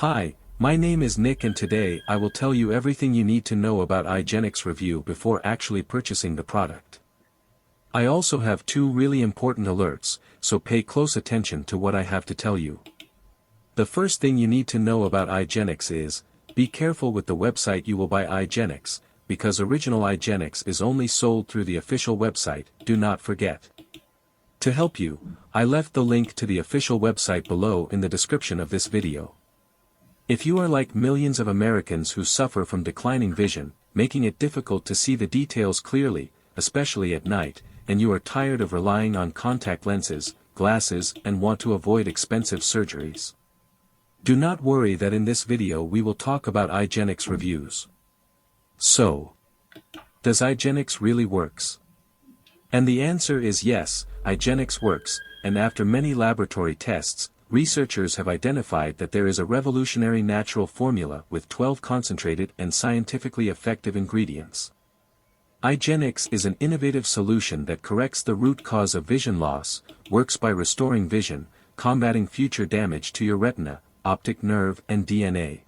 Hi, my name is Nick and today I will tell you everything you need to know about iGenics review before actually purchasing the product. I also have two really important alerts, so pay close attention to what I have to tell you. The first thing you need to know about iGenics is, be careful with the website you will buy iGenics, because original iGenics is only sold through the official website, do not forget. To help you, I left the link to the official website below in the description of this video. If you are like millions of Americans who suffer from declining vision, making it difficult to see the details clearly, especially at night, and you are tired of relying on contact lenses, glasses, and want to avoid expensive surgeries, do not worry that in this video we will talk about iGenics reviews. So, does iGenics really works? And the answer is yes, iGenics works, and after many laboratory tests, researchers have identified that there is a revolutionary natural formula with 12 concentrated and scientifically effective ingredients. iGenics is an innovative solution that corrects the root cause of vision loss, works by restoring vision, combating future damage to your retina, optic nerve and DNA.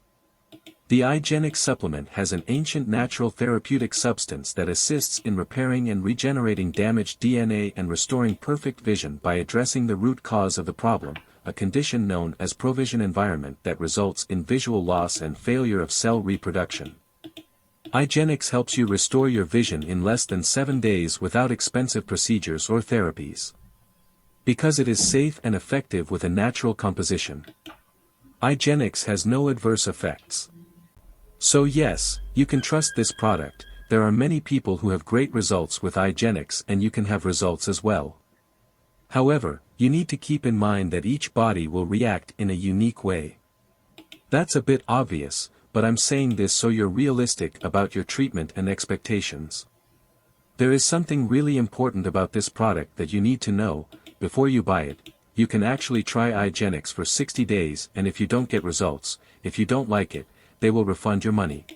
The iGenics supplement has an ancient natural therapeutic substance that assists in repairing and regenerating damaged DNA and restoring perfect vision by addressing the root cause of the problem, a condition known as provision environment that results in visual loss and failure of cell reproduction. iGenics helps you restore your vision in less than 7 days without expensive procedures or therapies. Because it is safe and effective with a natural composition, iGenics has no adverse effects. So yes, you can trust this product. There are many people who have great results with iGenics and you can have results as well. However, you need to keep in mind that each body will react in a unique way. That's a bit obvious, but I'm saying this so you're realistic about your treatment and expectations. There is something really important about this product that you need to know. Before you buy it, you can actually try iGenics for 60 days and if you don't get results, if you don't like it, they will refund your money.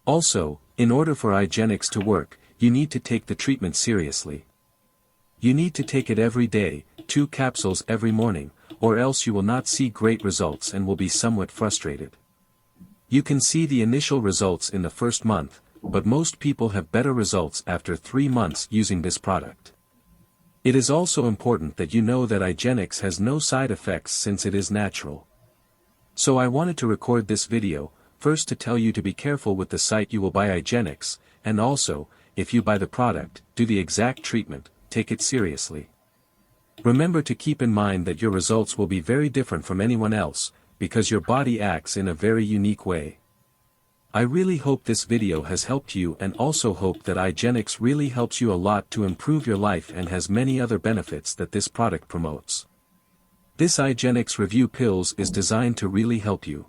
Also, in order for iGenics to work, you need to take the treatment seriously. You need to take it every day, 2 capsules every morning, or else you will not see great results and will be somewhat frustrated. You can see the initial results in the first month, but most people have better results after 3 months using this product. It is also important that you know that iGenics has no side effects since it is natural. So I wanted to record this video, first to tell you to be careful with the site you will buy iGenics, and also, if you buy the product, do the exact treatment, take it seriously. Remember to keep in mind that your results will be very different from anyone else, because your body acts in a very unique way. I really hope this video has helped you and also hope that iGenics really helps you a lot to improve your life and has many other benefits that this product promotes. This iGenics review pills is designed to really help you.